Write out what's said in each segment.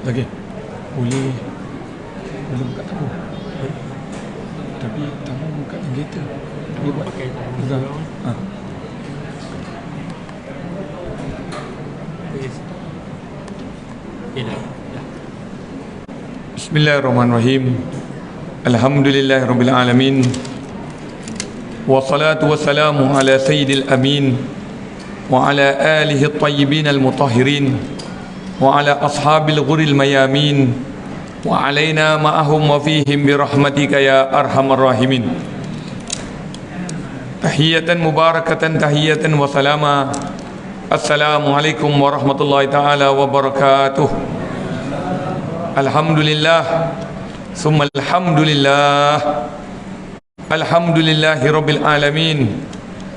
Okey. Boleh buka tamu. Tapi tamu buka generator. Dia buat pakai pegang. Ha. Bismillahirrahmanirrahim. Alhamdulillahirabbil alamin. Wassalatu wassalamu ala sayyidil amin wa ala alihi at-tayyibin al-mutahhirin wa ala ashabil ghuril mayamin wa alaina ma'ahum wa fihim bi rahmatika ya arhamar rahimin. Tahiyatan mubarakatan tahiyatan wa salama. Assalamualaikum warahmatullahi taala wabarakatuh. Alhamdulillah summa alhamdulillah. Alhamdulillahi rabbil alamin.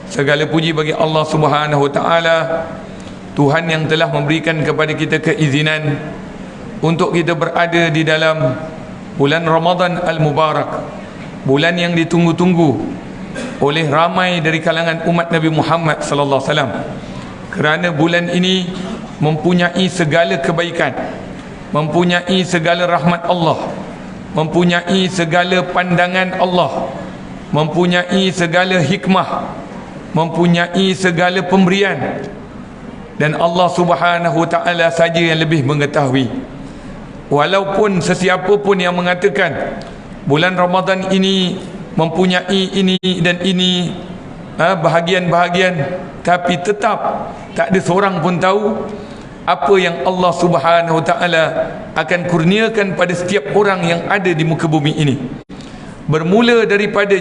Segala puji bagi Allah Subhanahu wa taala, Tuhan yang telah memberikan kepada kita keizinan untuk kita berada di dalam bulan Ramadan al-Mubarak, bulan yang ditunggu-tunggu oleh ramai dari kalangan umat Nabi Muhammad sallallahu alaihi wasallam. Kerana bulan ini mempunyai segala kebaikan, mempunyai segala rahmat Allah, mempunyai segala pandangan Allah, mempunyai segala hikmah, mempunyai segala pemberian, dan Allah Subhanahu wa taala saja yang lebih mengetahui. Walaupun sesiapa pun yang mengatakan bulan Ramadan ini mempunyai ini dan ini, bahagian-bahagian, tapi tetap tak ada seorang pun tahu apa yang Allah Subhanahu wa taala akan kurniakan pada setiap orang yang ada di muka bumi ini. Bermula daripada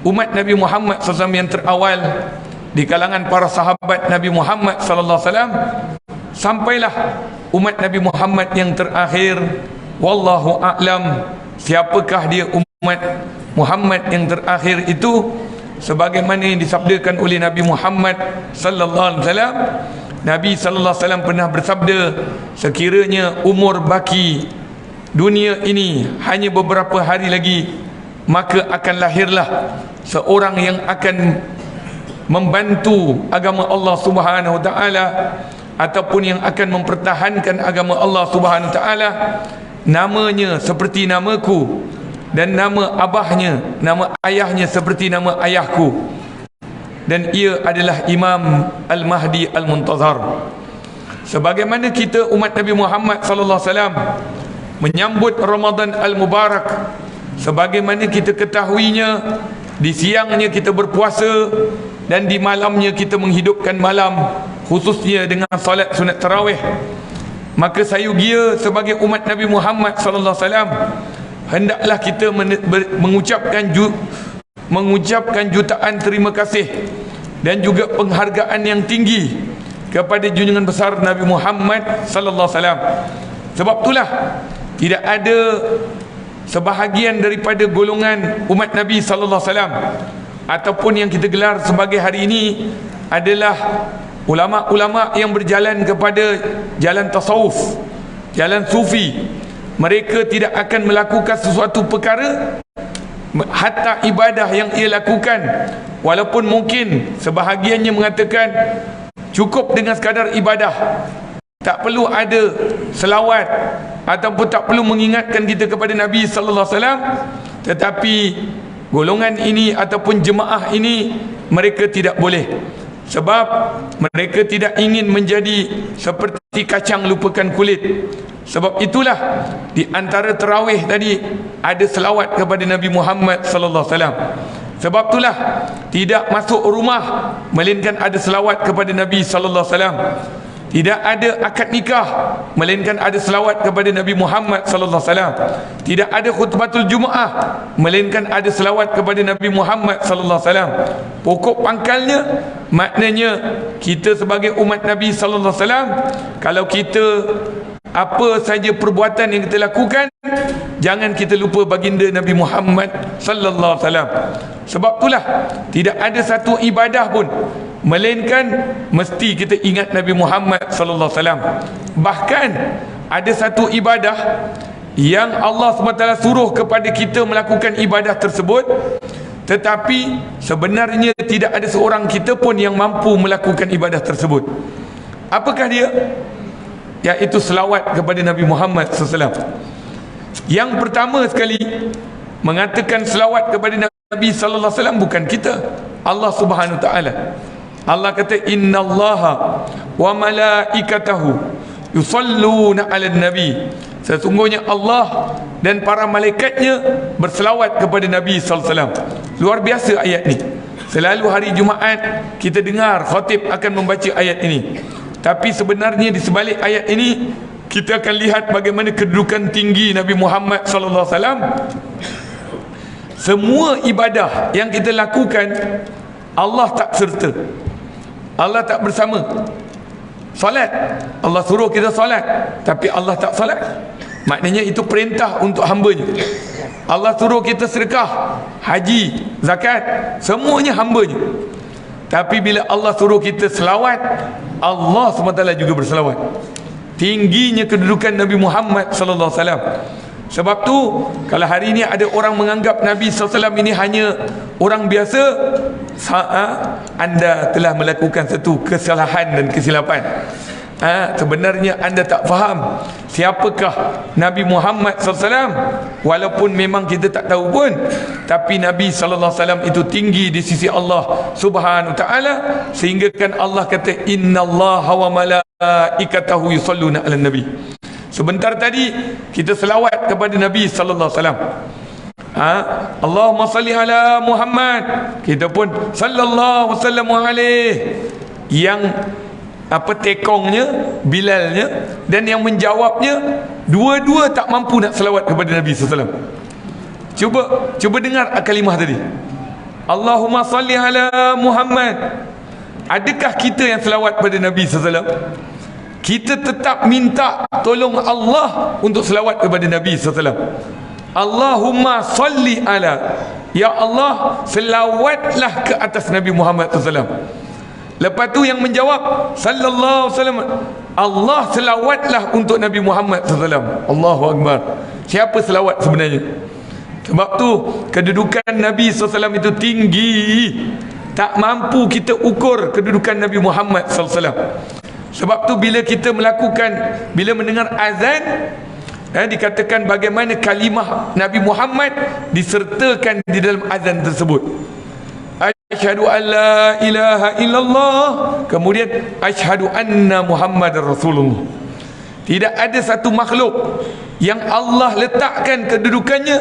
umat Nabi Muhammad SAW yang terawal di kalangan para sahabat Nabi Muhammad SAW, sampailah umat Nabi Muhammad yang terakhir. Wallahu a'lam, siapakah dia umat Muhammad yang terakhir itu? Sebagaimana yang disabdakan oleh Nabi Muhammad sallallahu alaihi wasallam, Nabi sallallahu alaihi wasallam pernah bersabda, sekiranya umur baki dunia ini hanya beberapa hari lagi, maka akan lahirlah seorang yang akan membantu agama Allah Subhanahu wa taala, ataupun yang akan mempertahankan agama Allah Subhanahu wa taala. Namanya seperti namaku, dan nama abahnya, nama ayahnya seperti nama ayahku, dan ia adalah Imam Al-Mahdi Al-Muntazar. Sebagaimana kita umat Nabi Muhammad sallallahu alaihi wasallam menyambut Ramadan Al-Mubarak, sebagaimana kita ketahuinya, di siangnya kita berpuasa dan di malamnya kita menghidupkan malam, khususnya dengan solat sunat tarawih. Maka sayugia sebagai umat Nabi Muhammad sallallahu alaihi wasallam, hendaklah kita mengucapkan jutaan terima kasih dan juga penghargaan yang tinggi kepada junjungan besar Nabi Muhammad sallallahu alaihi wasallam. Sebab itulah tidak ada sebahagian daripada golongan umat Nabi sallallahu alaihi wasallam ataupun yang kita gelar sebagai hari ini adalah ulama-ulama yang berjalan kepada jalan tasawuf, jalan sufi. Mereka tidak akan melakukan sesuatu perkara, hatta ibadah yang ia lakukan, walaupun mungkin sebahagiannya mengatakan cukup dengan sekadar ibadah, tak perlu ada selawat ataupun tak perlu mengingatkan kita kepada Nabi sallallahu alaihi wasallam, tetapi golongan ini ataupun jemaah ini mereka tidak boleh, sebab mereka tidak ingin menjadi seperti kacang lupakan kulit. Sebab itulah di antara tarawih tadi ada selawat kepada Nabi Muhammad sallallahu alaihi wasallam. Sebab itulah tidak masuk rumah melainkan ada selawat kepada Nabi sallallahu alaihi wasallam. Tidak ada akad nikah melainkan ada selawat kepada Nabi Muhammad sallallahu alaihi wasallam. Tidak ada khutbatul Jumaah melainkan ada selawat kepada Nabi Muhammad sallallahu alaihi wasallam. Pokok pangkalnya, maknanya kita sebagai umat Nabi sallallahu alaihi wasallam, kalau kita apa saja perbuatan yang kita lakukan, jangan kita lupa baginda Nabi Muhammad sallallahu alaihi wasallam. Sebab itulah tidak ada satu ibadah pun melainkan mesti kita ingat Nabi Muhammad sallallahu alaihi wasallam. Bahkan ada satu ibadah yang Allah SWT suruh kepada kita melakukan ibadah tersebut, tetapi sebenarnya tidak ada seorang kita pun yang mampu melakukan ibadah tersebut. Apakah dia? iaitu selawat kepada Nabi Muhammad SAW. Yang pertama sekali mengatakan selawat kepada Nabi sallallahu alaihi wasallam bukan kita, Allah Subhanahu wa taala. Allah kata innallaha wa malaikatahu yusalluna 'alan nabi. Sesungguhnya Allah dan para malaikatnya berselawat kepada Nabi sallallahu alaihi wasallam. Luar biasa ayat ni. Selalu hari Jumaat kita dengar khatib akan membaca ayat ini. Tapi sebenarnya di sebalik ayat ini kita akan lihat bagaimana kedudukan tinggi Nabi Muhammad sallallahu alaihi wasallam. Semua ibadah yang kita lakukan Allah tak serta, Allah tak bersama. Solat, Allah suruh kita solat, tapi Allah tak solat. Maknanya itu perintah untuk hambanya. Allah suruh kita sedekah, haji, zakat, semuanya hambanya. Tapi bila Allah suruh kita selawat, Allah SWT juga berselawat. Tingginya kedudukan Nabi Muhammad sallallahu alaihi wasallam. Sebab tu kalau hari ini ada orang menganggap Nabi SAW ini hanya orang biasa, anda telah melakukan satu kesalahan dan kesilapan. Sebenarnya anda tak faham siapakah Nabi Muhammad SAW. Walaupun memang kita tak tahu pun, tapi Nabi SAW itu tinggi di sisi Allah Subhanahu Wa Taala, sehingga kan Allah kata innallaha wa malaikatahu yusalluna 'alan nabi. Sebentar tadi kita selawat kepada Nabi sallallahu alaihi wasallam. Allahumma salli ala Muhammad. Kita pun sallallahu wasallam alaihi. Yang tekongnya, Bilalnya dan yang menjawabnya dua-dua tak mampu nak selawat kepada Nabi sallallahu alaihi wasallam. Cuba dengar kalimah tadi. Allahumma salli ala Muhammad. Adakah kita yang selawat pada Nabi sallallahu alaihi wasallam? Kita tetap minta tolong Allah untuk selawat kepada Nabi SAW. Allahumma salli ala, ya Allah selawatlah ke atas Nabi Muhammad SAW. Lepas tu yang menjawab sallallahu alaihi wasallam, Allah selawatlah untuk Nabi Muhammad SAW. Allahu Akbar. Siapa selawat sebenarnya? Sebab tu kedudukan Nabi SAW itu tinggi. Tak mampu kita ukur kedudukan Nabi Muhammad SAW. Sebab tu bila kita bila mendengar azan, dikatakan bagaimana kalimah Nabi Muhammad disertakan di dalam azan tersebut. Asyhadu an la ilaha illallah, kemudian asyhadu anna Muhammadar Rasulullah. Tidak ada satu makhluk yang Allah letakkan kedudukannya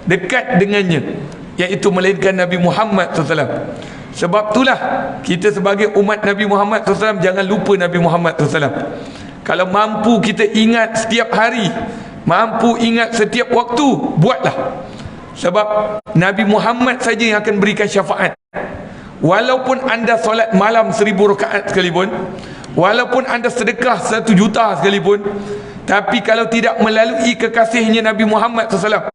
dekat dengannya, iaitu melainkan Nabi Muhammad SAW. Sebab itulah kita sebagai umat Nabi Muhammad SAW jangan lupa Nabi Muhammad SAW. Kalau mampu kita ingat setiap hari, mampu ingat setiap waktu, buatlah. Sebab Nabi Muhammad saja yang akan berikan syafaat. Walaupun anda solat malam 1000 rakaat sekalipun, walaupun anda sedekah 1 juta sekalipun, tapi kalau tidak melalui kekasihnya Nabi Muhammad SAW,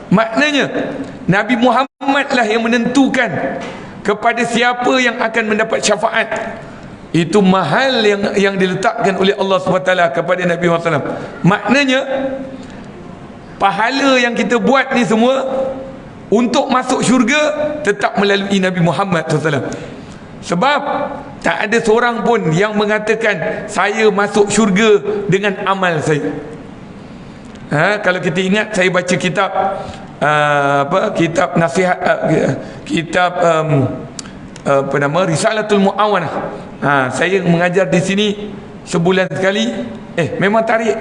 maknanya Nabi Muhammad lah yang menentukan kepada siapa yang akan mendapat syafaat. Itu mahal yang diletakkan oleh Allah SWT kepada Nabi Muhammad SAW. Maknanya pahala yang kita buat ni semua untuk masuk syurga tetap melalui Nabi Muhammad SAW. Sebab tak ada seorang pun yang mengatakan saya masuk syurga dengan amal saya. Kalau kita ingat, saya baca kitab kitab nasihat, kitab Risalatul Mu'awanah. Saya mengajar di sini sebulan sekali. Memang tarikh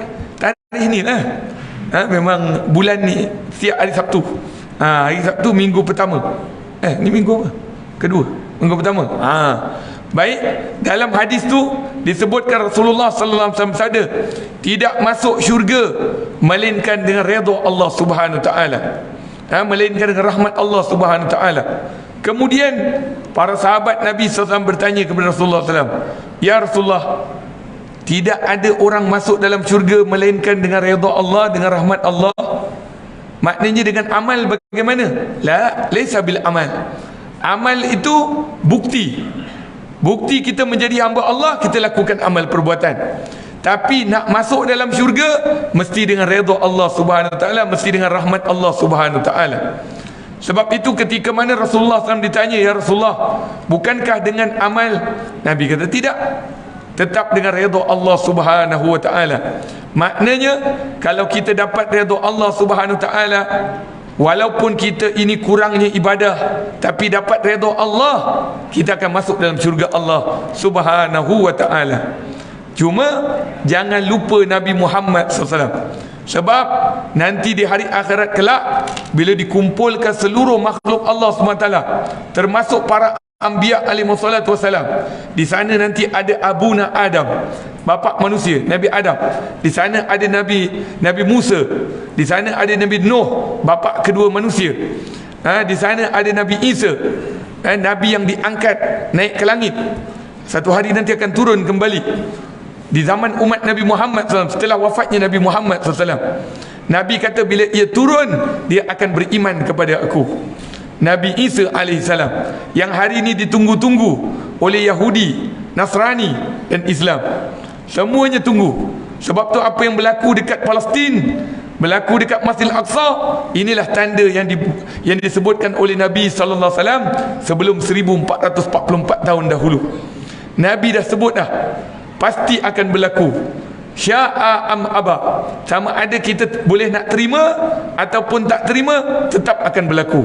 ni lah. Memang bulan ni setiap hari Sabtu. Hari Sabtu minggu pertama. Ni minggu apa? Kedua. Minggu pertama. Baik, dalam hadis tu disebutkan Rasulullah sallallahu alaihi wasallam bersabda, tidak masuk syurga melainkan dengan redha Allah Subhanahu wa taala, melainkan dengan rahmat Allah Subhanahu wa taala. Kemudian para sahabat Nabi sallallahu alaihi wasallam bertanya kepada Rasulullah sallallahu alaihi wasallam, ya Rasulullah, tidak ada orang masuk dalam syurga melainkan dengan redha Allah, dengan rahmat Allah. Maknanya dengan amal bagaimana? Laisa bil amal. Amal itu bukti. Bukti kita menjadi hamba Allah, kita lakukan amal perbuatan. Tapi nak masuk dalam syurga mesti dengan redha Allah Subhanahu wa taala, mesti dengan rahmat Allah Subhanahu wa taala. Sebab itu ketika mana Rasulullah SAW ditanya, ya Rasulullah, bukankah dengan amal? Nabi kata tidak. tetap dengan redha Allah Subhanahu wa taala. Maknanya kalau kita dapat redha Allah Subhanahu wa taala, walaupun kita ini kurangnya ibadah, tapi dapat redha Allah, kita akan masuk dalam syurga Allah Subhanahu wa taala. Cuma jangan lupa Nabi Muhammad SAW. Sebab nanti di hari akhirat kelak, bila dikumpulkan seluruh makhluk Allah SWT, termasuk para Anbiya alaihi wassalatu wassalam, di sana nanti ada Abuna Adam, bapa manusia, Nabi Adam. Di sana ada Nabi Musa. Di sana ada Nabi Nuh, bapa kedua manusia. Di sana ada Nabi Isa, Nabi yang diangkat naik ke langit. Satu hari nanti akan turun kembali di zaman umat Nabi Muhammad SAW, setelah wafatnya Nabi Muhammad SAW. Nabi kata bila ia turun, dia akan beriman kepada aku. Nabi Isa alaihissalam yang hari ini ditunggu-tunggu oleh Yahudi, Nasrani dan Islam, semuanya tunggu. Sebab tu apa yang berlaku dekat Palestin, berlaku dekat Masjid Al-Aqsa, inilah tanda yang disebutkan oleh Nabi sallallahu alaihi wasallam sebelum 1444 tahun dahulu. Nabi dah sebut dah, pasti akan berlaku. Sya'a am aba, sama ada kita boleh nak terima ataupun tak terima, tetap akan berlaku.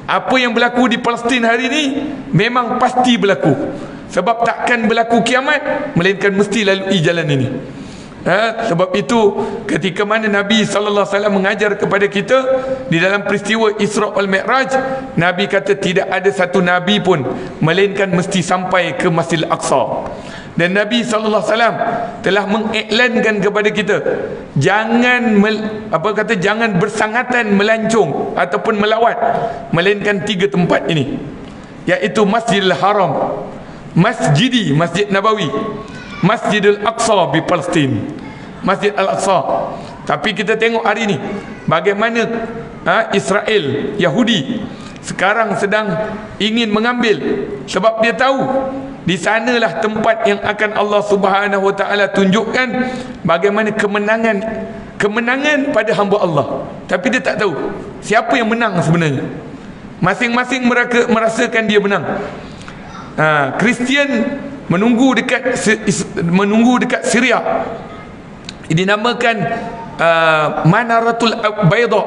Apa yang berlaku di Palestin hari ini memang pasti berlaku. Sebab takkan berlaku kiamat melainkan mesti lalui jalan ini. Sebab itu ketika mana Nabi SAW mengajar kepada kita di dalam peristiwa Isra wal Mi'raj, Nabi kata tidak ada satu Nabi pun melainkan mesti sampai ke Masjid Al-Aqsa. Dan Nabi SAW telah mengiklankan kepada kita, jangan jangan bersangatan melancong ataupun melawat melainkan 3 tempat ini, iaitu Masjidil Haram, Masjid Nabawi, Masjidil Aqsa di Palestin, Masjid Al-Aqsa. Tapi kita tengok hari ini bagaimana Israel, Yahudi sekarang sedang ingin mengambil, sebab dia tahu di sanalah tempat yang akan Allah Subhanahu wa taala tunjukkan bagaimana kemenangan pada hamba Allah. Tapi dia tak tahu siapa yang menang sebenarnya. Masing-masing mereka merasakan dia menang. Kristian menunggu dekat Syria, dinamakan Manaratul Bayda.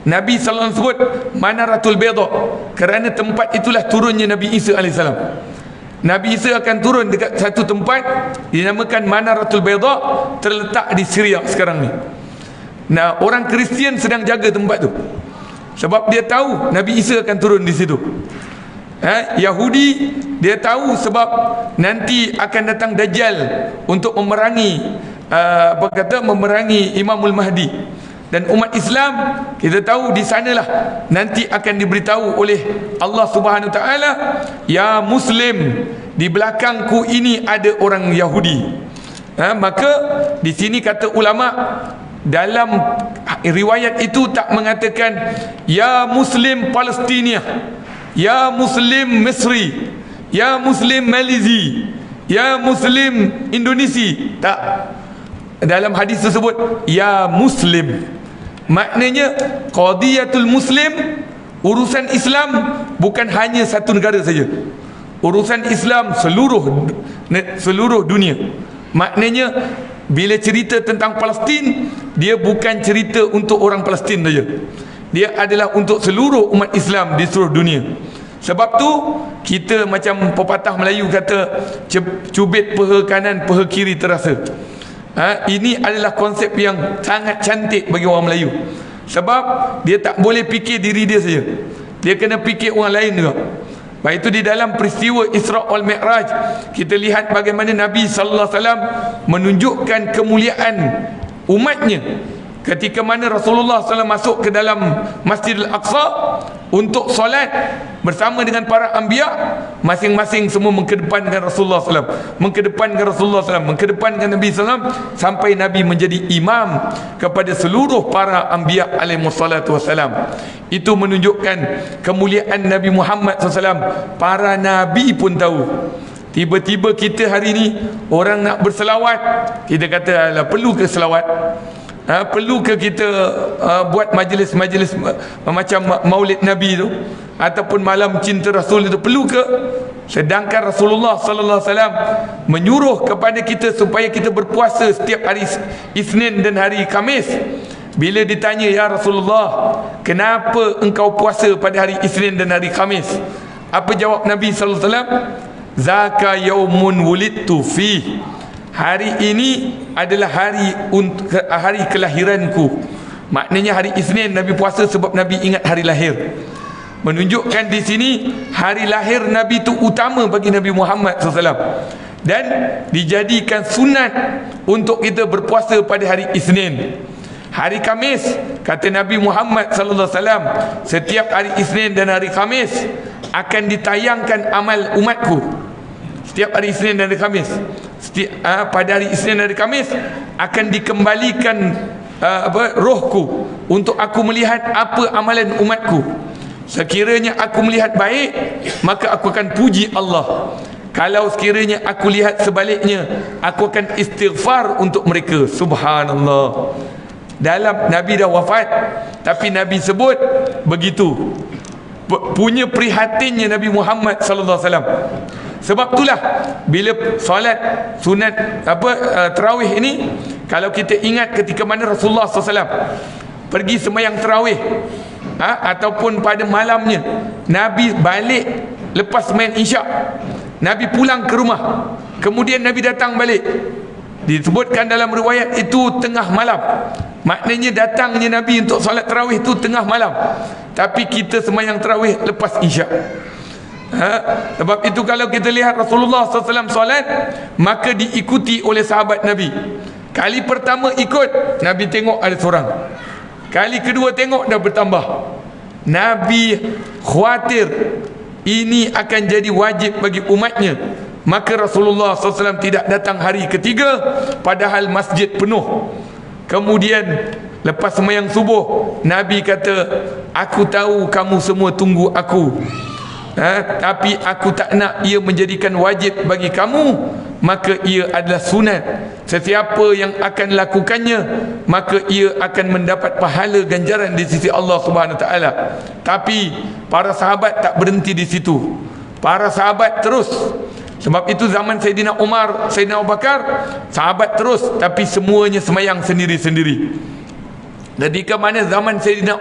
Nabi sallallahu alaihi wasallam sebut Manaratul Bayda kerana tempat itulah turunnya Nabi Isa alaihissalam. Nabi Isa akan turun dekat satu tempat dinamakan Manaratul Bayda, terletak di Syria sekarang ni. Nah, orang Kristian sedang jaga tempat tu sebab dia tahu Nabi Isa akan turun di situ. Yahudi dia tahu sebab nanti akan datang Dajjal untuk memerangi memerangi Imamul Mahdi. Dan umat Islam kita tahu di sanalah nanti akan diberitahu oleh Allah Subhanahu Wa Taala, ya Muslim, di belakangku ini ada orang Yahudi. Maka di sini kata ulama, dalam riwayat itu tak mengatakan ya Muslim Palestina, ya Muslim Misri, ya Muslim Malaysia, ya Muslim Indonesia. Tak. Dalam hadis tersebut ya Muslim, maknanya qadiyatul Muslim, urusan Islam bukan hanya satu negara saja, urusan Islam seluruh dunia. Maknanya bila cerita tentang Palestin, dia bukan cerita untuk orang Palestin saja, dia adalah untuk seluruh umat Islam di seluruh dunia. Sebab tu kita macam pepatah Melayu kata, cubit peha kanan peha kiri terasa. Ini adalah konsep yang sangat cantik bagi orang Melayu. Sebab dia tak boleh fikir diri dia saja, dia kena fikir orang lain juga. Baik itu di dalam peristiwa Isra wal Mi'raj, kita lihat bagaimana Nabi sallallahu alaihi wasallam menunjukkan kemuliaan umatnya ketika mana Rasulullah SAW masuk ke dalam Masjidil Aqsa untuk solat bersama dengan para anbiya. Masing-masing semua mengkedepankan Rasulullah SAW, mengkedepankan Nabi SAW, sampai Nabi menjadi imam kepada seluruh para anbiya alaihi wassalatu wassalam. Itu menunjukkan kemuliaan Nabi Muhammad SAW. Para nabi pun tahu. Tiba-tiba kita hari ini orang nak berselawat, kita kata alah, perlu ke selawat? Perlu ke kita buat majlis-majlis macam Maulid Nabi tu ataupun malam cinta Rasul itu, perlu ke? Sedangkan Rasulullah sallallahu alaihi wasallam menyuruh kepada kita supaya kita berpuasa setiap hari Isnin dan hari Khamis. Bila ditanya, ya Rasulullah, kenapa engkau puasa pada hari Isnin dan hari Khamis? Apa jawab Nabi sallallahu alaihi wasallam? Zaka yaumun wulidtu fi. Hari ini adalah hari kelahiranku. Maknanya hari Isnin Nabi puasa sebab Nabi ingat hari lahir. Menunjukkan di sini hari lahir Nabi itu utama bagi Nabi Muhammad SAW, dan dijadikan sunat untuk kita berpuasa pada hari Isnin. Hari Khamis, kata Nabi Muhammad SAW, setiap hari Isnin dan hari Khamis akan ditayangkan amal umatku. Setiap hari Isnin dan hari Khamis, pada hari Isnin dan hari Khamis akan dikembalikan rohku untuk aku melihat apa amalan umatku. Sekiranya aku melihat baik, maka aku akan puji Allah. Kalau sekiranya aku lihat sebaliknya, aku akan istighfar untuk mereka. Subhanallah. Dalam Nabi dah wafat, tapi Nabi sebut begitu. Punya prihatinnya Nabi Muhammad sallallahu alaihi wasallam. Sebab itulah bila solat sunat tarawih ini, kalau kita ingat ketika mana Rasulullah SAW pergi sembahyang tarawih, ataupun pada malamnya Nabi balik lepas sembahyang isyak, Nabi pulang ke rumah, kemudian Nabi datang balik. Disebutkan dalam riwayat itu tengah malam. Maknanya datangnya Nabi untuk solat tarawih itu tengah malam, tapi kita sembahyang tarawih lepas isyak. Sebab itu kalau kita lihat Rasulullah SAW solat, maka diikuti oleh sahabat Nabi. Kali pertama ikut, Nabi tengok ada seorang. Kali kedua tengok dah bertambah. Nabi khawatir ini akan jadi wajib bagi umatnya, maka Rasulullah SAW tidak datang hari ketiga, padahal masjid penuh. Kemudian lepas sembahyang subuh, Nabi kata, aku tahu kamu semua tunggu aku, tapi aku tak nak ia menjadikan wajib bagi kamu, maka ia adalah sunat. Sesiapa yang akan lakukannya, maka ia akan mendapat pahala ganjaran di sisi Allah Subhanahu Wa Taala. Tapi para sahabat tak berhenti di situ. Para sahabat terus. Sebab itu zaman Sayyidina Umar, Sayyidina Abu Bakar, sahabat terus, tapi semuanya semayang sendiri-sendiri. Jadi ke mana zaman Sayyidina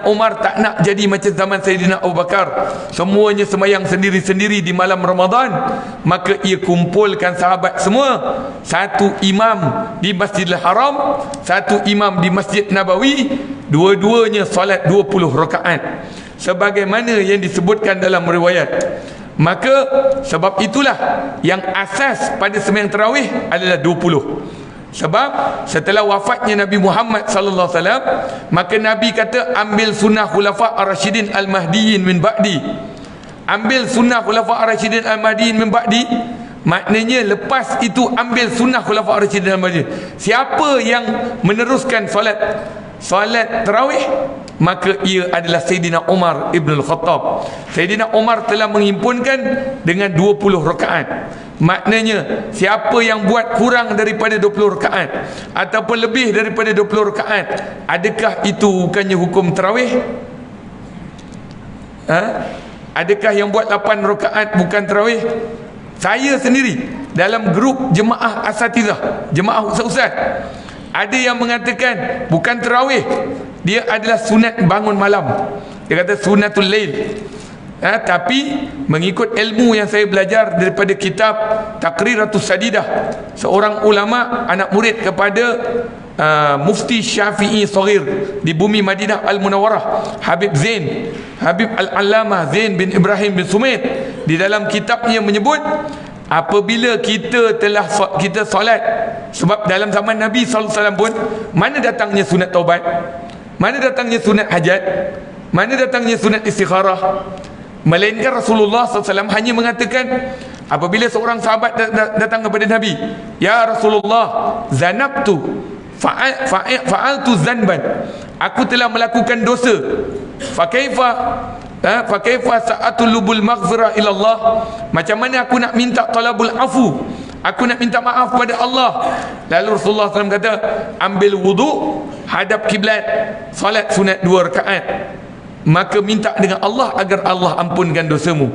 Umar tak nak jadi macam zaman Sayyidina Abu Bakar, semuanya semayang sendiri-sendiri di malam Ramadan. Maka ia kumpulkan sahabat semua, satu imam di Masjidil Haram, satu imam di Masjid Nabawi, dua-duanya solat 20 rakaat sebagaimana yang disebutkan dalam riwayat. Maka sebab itulah yang asas pada sembahyang tarawih adalah 20. Sebab setelah wafatnya Nabi Muhammad sallallahu alaihi wasallam, maka Nabi kata, ambil sunnah khulafa ar-rasyidin al-mahdiyyin min ba'di. Ambil sunnah khulafa ar-rasyidin al-mahdiyyin min ba'di, maknanya lepas itu ambil sunnah khulafa ar-rasyidin al-mahdiyyin. Siapa yang meneruskan solat tarawih, maka ia adalah Sayyidina Umar Ibn Al-Khattab. Sayyidina Umar telah menghimpunkan dengan 20 rakaat. Maknanya siapa yang buat kurang daripada 20 rakaat ataupun lebih daripada 20 rakaat, adakah itu bukannya hukum tarawih? Adakah yang buat 8 rakaat bukan tarawih? Saya sendiri dalam grup jemaah asatizah, jemaah ustaz-ustaz, ada yang mengatakan bukan tarawih, dia adalah sunat bangun malam. Dia kata sunatul lail. Tapi mengikut ilmu yang saya belajar daripada kitab Taqriratus Sadidah, seorang ulama anak murid kepada Mufti Syafi'i Saghir di bumi Madinah Al-Munawwarah, Habib Al-Allamah Zain bin Ibrahim bin Sumait, di dalam kitabnya menyebut, apabila kita solat, sebab dalam zaman Nabi SAW pun mana datangnya sunat taubat, mana datangnya sunat hajat, mana datangnya sunat istikharah, melainkan Rasulullah SAW hanya mengatakan, apabila seorang sahabat datang kepada Nabi, ya Rasulullah, zanabtu fa'altu zanban, aku telah melakukan dosa, fakaifa sa'atulubul maghfirah ilallah, macam mana aku nak minta talabul afu, aku nak minta maaf pada Allah. Lalu Rasulullah SAW kata, ambil wudu, hadap kiblat, solat sunat 2 rakaat, maka minta dengan Allah agar Allah ampunkan dosamu.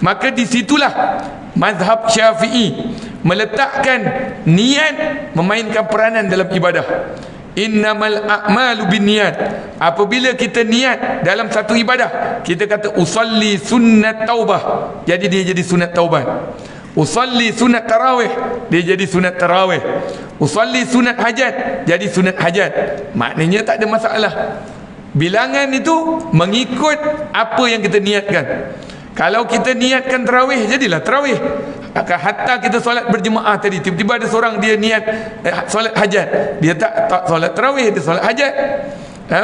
Maka disitulah mazhab Syafi'i meletakkan niat memainkan peranan dalam ibadah. Innamal a'malu binniyat. Apabila kita niat dalam satu ibadah, kita kata usalli sunnat taubah, jadi dia jadi sunat taubat. Usalli sunat tarawih, dia jadi sunat tarawih. Usalli sunat hajat, jadi sunat hajat. Maknanya tak ada masalah. Bilangan itu mengikut apa yang kita niatkan. Kalau kita niatkan tarawih, jadilah tarawih. Hatta kita solat berjemaah tadi, tiba-tiba ada seorang dia niat solat hajat, dia tak solat tarawih, dia solat hajat,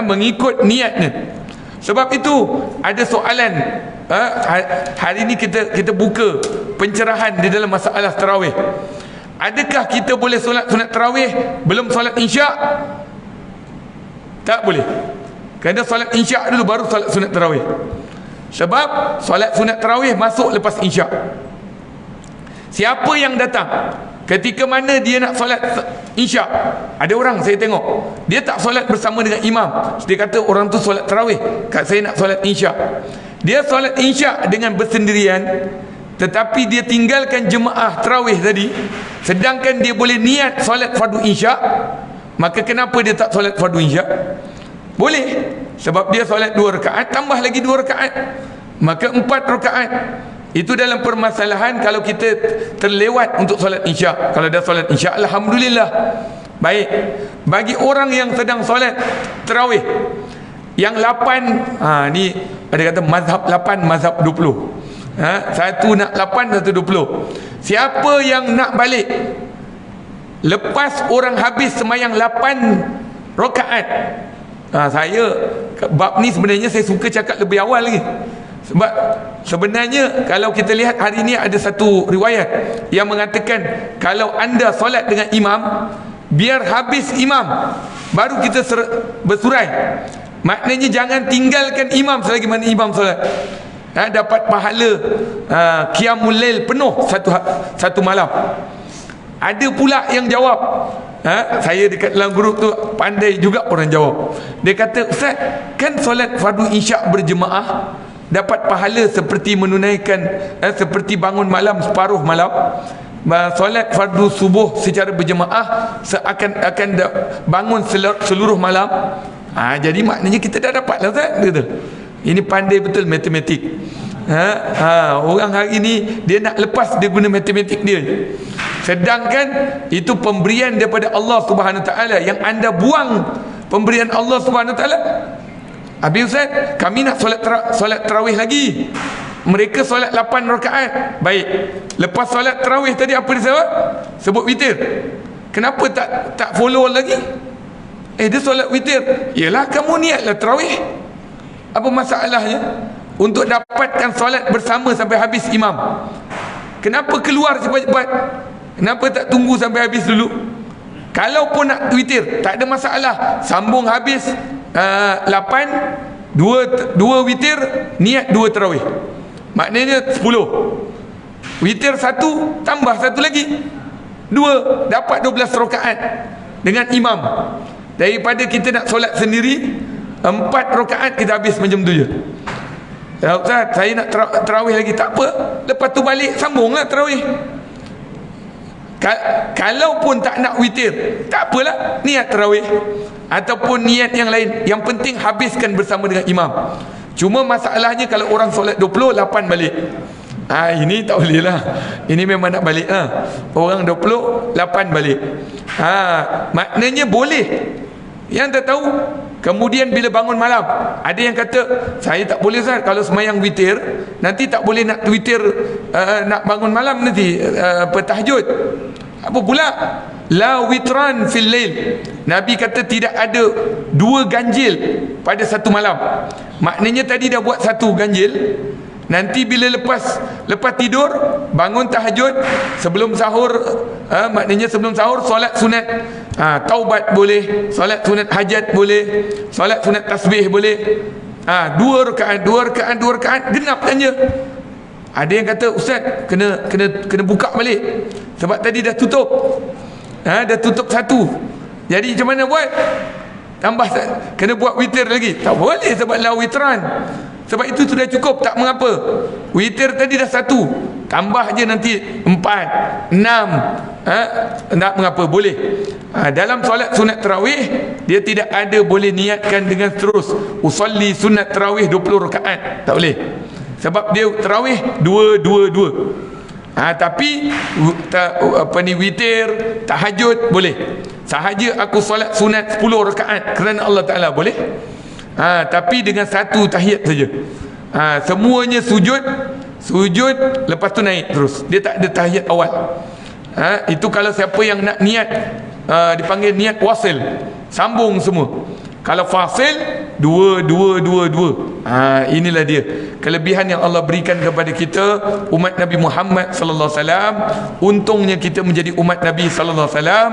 mengikut niatnya. Sebab itu ada soalan, hari ini kita buka pencerahan di dalam masalah tarawih. Adakah kita boleh solat sunat tarawih belum solat isyak? Tak boleh. Kena solat isyak dulu baru solat sunat tarawih. Sebab solat sunat tarawih masuk lepas isyak. Siapa yang datang ketika mana dia nak solat isyak, ada orang saya tengok dia tak solat bersama dengan imam, dia kata orang tu solat tarawih, kat saya nak solat isyak. Dia solat isyak dengan bersendirian, tetapi dia tinggalkan jemaah tarawih tadi, sedangkan dia boleh niat solat fardu isyak. Maka kenapa dia tak solat fardu isyak? Boleh, sebab dia solat 2 rakaat tambah lagi 2 rakaat, maka 4 rakaat. Itu dalam permasalahan kalau kita terlewat untuk solat isyak. Kalau dah solat isyak, alhamdulillah. Baik. Bagi orang yang sedang solat tarawih yang 8, ni ada kata mazhab 8, mazhab 20. Satu nak 8, satu 20. Siapa yang nak balik lepas orang habis semayang 8 rakaat, saya bab ni sebenarnya saya suka cakap lebih awal lagi. Sebab sebenarnya kalau kita lihat hari ini ada satu riwayat yang mengatakan kalau anda solat dengan imam, biar habis imam baru kita bersurai. Maknanya jangan tinggalkan imam selagi mana imam solat. Dapat pahala qiyamul lail penuh satu malam. Ada pula yang jawab, saya dekat dalam grup tu pandai juga orang jawab. Dia kata, Ustaz, kan solat fardu isyak berjemaah dapat pahala seperti menunaikan seperti bangun malam separuh malam. Solat fardu subuh secara berjemaah akan bangun seluruh malam. Jadi maknanya kita dah dapat lah, Ustaz, kata. Ini pandai betul matematik. Orang hari ini dia nak lepas, dia guna matematik dia. Sedangkan itu pemberian daripada Allah Subhanahu Wa Taala, yang anda buang pemberian Allah Subhanahu Wa Taala. Habis, Ustaz, kami nak solat tarawih lagi. Mereka solat 8 rakaat. Baik. Lepas solat tarawih tadi apa dia sebut? Sebut witir. Kenapa tak follow lagi? Dia solat witir. Yalah, kamu niatlah tarawih. Apa masalahnya? Untuk dapatkan solat bersama sampai habis imam. Kenapa keluar cepat-cepat? Kenapa tak tunggu sampai habis dulu? Kalau pun nak witir, tak ada masalah. Sambung habis 8, 2 witir, niat 2 tarawih. Maknanya 10. Witir 1 tambah 1 lagi 2, dapat 12 rakaat dengan imam. Daripada kita nak solat sendiri 4 rakaat kita habis macam tu je. Ustaz, saya nak tarawih lagi, tak apa, lepas tu balik sambunglah tarawih. Kalau pun tak nak witir, tak apalah, niat tarawih ataupun niat yang lain, yang penting habiskan bersama dengan imam. Cuma masalahnya kalau orang solat 28 balik, ini tak boleh lah. Ini memang nak balik orang 28 balik. Maknanya boleh. Yang tak tahu, kemudian bila bangun malam, ada yang kata saya tak boleh, Ustaz, kalau semayang witir nanti tak boleh nak witir, nak bangun malam nanti tahajud. Apa pula? La witran fil lail. Nabi kata tidak ada 2 ganjil pada satu malam. Maknanya tadi dah buat 1 ganjil, nanti bila lepas tidur bangun tahajud, sebelum sahur, maknanya sebelum sahur solat sunat taubat boleh, solat sunat hajat boleh, solat sunat tasbih boleh. 2 rakaat genap tanya. Ada yang kata, Ustaz, kena buka balik. Sebab tadi dah tutup. Dah tutup satu. Jadi macam mana buat? Tambah, kena buat witir lagi. Tak boleh sebab lah witran. Sebab itu sudah cukup, tak mengapa. Witir tadi dah satu, tambah je nanti 4, 6. Tak mengapa, boleh. Dalam solat sunat tarawih, dia tidak ada boleh niatkan dengan terus usolli sunat tarawih 20 rakaat. Tak boleh. Sebab dia tarawih 2. Tapi witir, tahajud boleh. Sahaja aku solat sunat 10 rakaat kerana Allah Ta'ala, boleh. Tapi dengan satu tahiyat saja. Semuanya sujud lepas tu naik terus. Dia tak ada tahiyat awal. Itu kalau siapa yang nak niat, dipanggil niat wasil, sambung semua. Kalau fasil, 2. Inilah dia kelebihan yang Allah berikan kepada kita, umat Nabi Muhammad sallallahu alaihi wasallam. Untungnya kita menjadi umat Nabi sallallahu alaihi wasallam.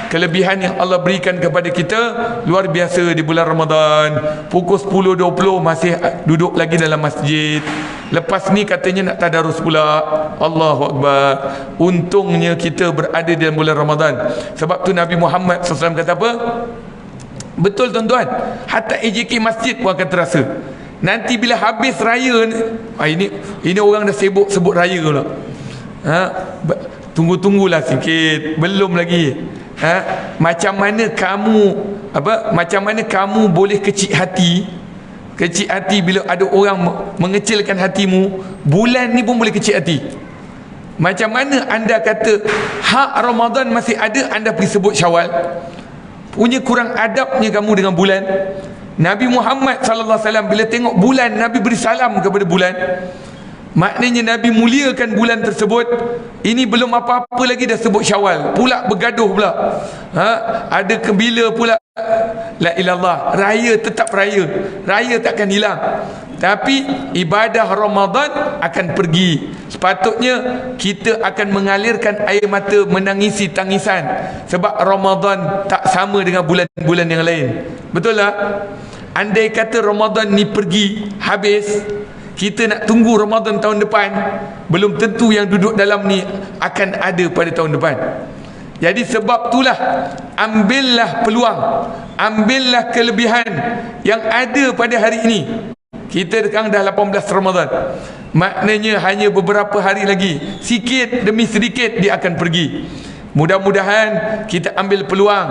Kelebihan yang Allah berikan kepada kita luar biasa. Di bulan Ramadan pukul 10.20 masih duduk lagi dalam masjid. Lepas ni katanya nak tadarus pula. Allahu Akbar. Untungnya kita berada dalam bulan Ramadan. Sebab tu Nabi Muhammad sallallahu alaihi wasallam kata apa? Betul tuan-tuan, hatta AJK masjid pun akan terasa. Nanti bila habis raya ni, ini orang dah sibuk sebut raya pula. Tunggu-tunggulah sikit, belum lagi. Macam mana kamu boleh kecil hati bila ada orang mengecilkan hatimu? Bulan ni pun boleh kecil hati. Macam mana anda kata hak Ramadan masih ada, anda pergi sebut Syawal? Punya kurang adabnya kamu dengan bulan. Nabi Muhammad sallallahu alaihi wasallam bila tengok bulan, Nabi beri salam kepada bulan. Maknanya Nabi muliakan bulan tersebut. Ini belum apa-apa lagi dah sebut Syawal, pula bergaduh pula. Ada kebila pula. La ilallah, raya tetap raya. Raya takkan hilang. Tapi ibadah Ramadan akan pergi. Sepatutnya kita akan mengalirkan air mata, menangisi tangisan. Sebab Ramadan tak sama dengan bulan-bulan yang lain. Betul tak? Andai kata Ramadan ni pergi, habis, kita nak tunggu Ramadan tahun depan, belum tentu yang duduk dalam ni akan ada pada tahun depan. Jadi sebab itulah, ambillah peluang, ambillah kelebihan yang ada pada hari ini. Kita sekarang dah 18 Ramadan. Maknanya hanya beberapa hari lagi, sikit demi sedikit dia akan pergi. Mudah-mudahan kita ambil peluang.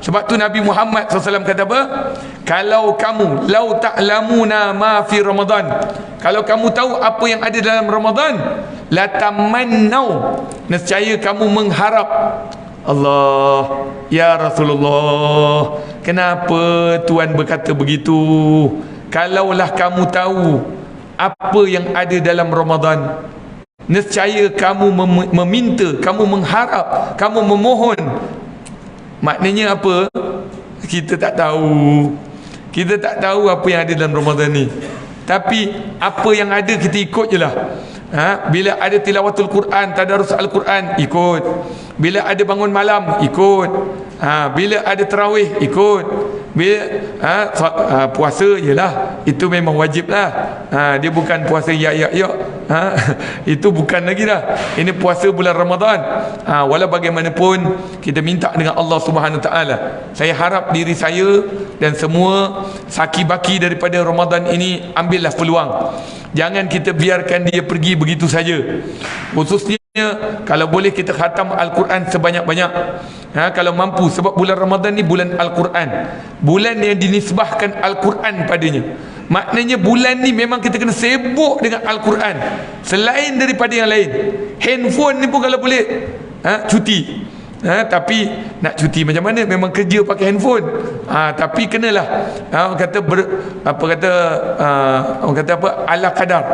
Sebab tu Nabi Muhammad SAW kata apa? Kalau kamu, lau ta'lamuna ma fi Ramadan, kalau kamu tahu apa yang ada dalam Ramadan, la tamannau, nescaya kamu mengharap. Allah, ya Rasulullah, kenapa Tuan berkata begitu? Kalaulah kamu tahu apa yang ada dalam Ramadan, nescaya kamu meminta, kamu mengharap, kamu memohon. Maknanya apa? Kita tak tahu. Kita tak tahu apa yang ada dalam Ramadan ni. Tapi apa yang ada kita ikut je lah. Bila ada tilawatul Quran, tadarus Al-Quran, ikut. Bila ada bangun malam, ikut. Bila ada tarawih, ikut. Bila puasa jelah, itu memang wajib lah. Dia bukan puasa ya. Itu bukan lagi dah. Ini puasa bulan Ramadan. Walau bagaimanapun kita minta dengan Allah Subhanahu Wa Taala. Saya harap diri saya dan semua saki-baki daripada Ramadan ini, ambillah peluang. Jangan kita biarkan dia pergi begitu saja. Khususnya kalau boleh kita khatam Al-Quran sebanyak-banyak. Kalau mampu, sebab bulan Ramadan ni bulan Al-Quran, bulan yang dinisbahkan Al-Quran padanya. Maknanya bulan ni memang kita kena sibuk dengan Al-Quran selain daripada yang lain. Handphone ni pun kalau boleh cuti. Tapi nak cuti macam mana? Memang kerja pakai handphone. Tapi kenalah orang kata orang kata apa, ala kadar.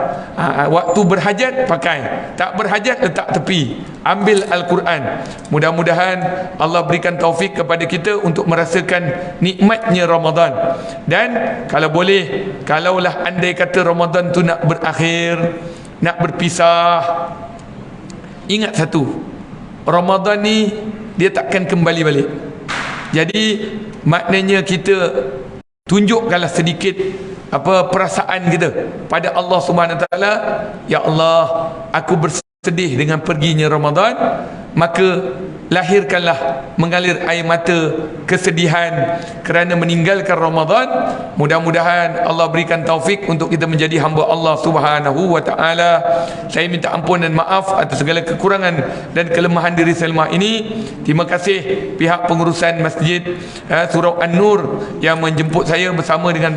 Waktu berhajat pakai, tak berhajat letak tepi. Ambil Al-Quran. Mudah-mudahan Allah berikan taufik kepada kita untuk merasakan nikmatnya Ramadan. Dan kalau boleh, kalaulah andai kata Ramadan tu nak berakhir, nak berpisah, ingat satu, Ramadan ni dia takkan kembali balik. Jadi maknanya kita tunjukkanlah sedikit perasaan kita pada Allah Subhanahu Wa Taala. Ya Allah, aku bersedih dengan perginya Ramadan. maka lahirkanlah mengalir air mata kesedihan kerana meninggalkan Ramadan. Mudah-mudahan Allah berikan taufik untuk kita menjadi hamba Allah Subhanahu wa taala. Saya minta ampun dan maaf atas segala kekurangan dan kelemahan diri selama ini. Terima kasih pihak pengurusan Masjid Surau An-Nur yang menjemput saya bersama dengan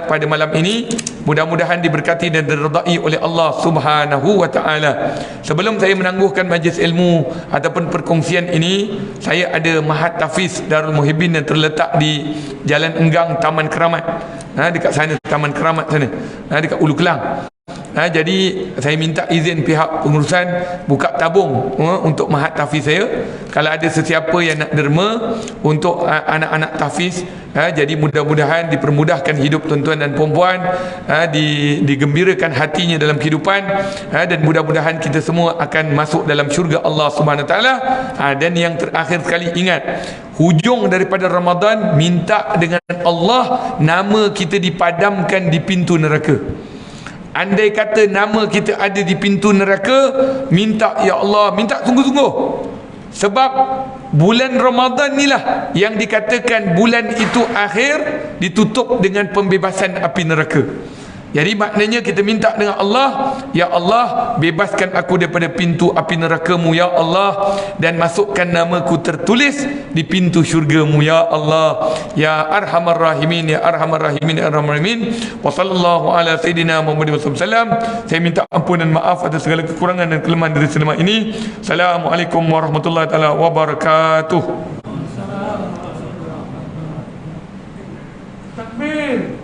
pada malam ini. Mudah-mudahan diberkati dan diridai oleh Allah Subhanahu wa taala. Sebelum saya menangguhkan majlis ilmu ataupun perkongsian ini, saya ada Mahat Tafiz Darul Muhibbin yang terletak di Jalan Enggang, Taman Keramat. Dekat sana, Taman Keramat sana, dekat Ulu Kelang. Jadi saya minta izin pihak pengurusan buka tabung untuk Mahat Tafiz saya. Kalau ada sesiapa yang nak derma untuk anak-anak Tafiz, jadi mudah-mudahan dipermudahkan hidup tuan-tuan dan puan-puan, digembirakan hatinya dalam kehidupan, dan mudah-mudahan kita semua akan masuk dalam syurga Allah Subhanahu Wa Taala. Dan yang terakhir sekali, ingat, hujung daripada Ramadan, minta dengan Allah nama kita dipadamkan di pintu neraka. Andai kata nama kita ada di pintu neraka, minta, ya Allah, minta sungguh-sungguh. Sebab bulan Ramadan inilah yang dikatakan bulan itu akhir, ditutup dengan pembebasan api neraka. Jadi maknanya kita minta dengan Allah, ya Allah, bebaskan aku daripada pintu api neraka-Mu ya Allah, dan masukkan namaku tertulis di pintu syurga-Mu ya Allah, ya Arhamar Rahimin, ya Arhamar Rahimin, ya Arhamar Rahimin. Wa sallallahu ala sayyidina Muhammad wasallam. Saya minta ampun dan maaf atas segala kekurangan dan kelemahan dari selama ini. Assalamualaikum warahmatullahi taala wabarakatuh. Takbir.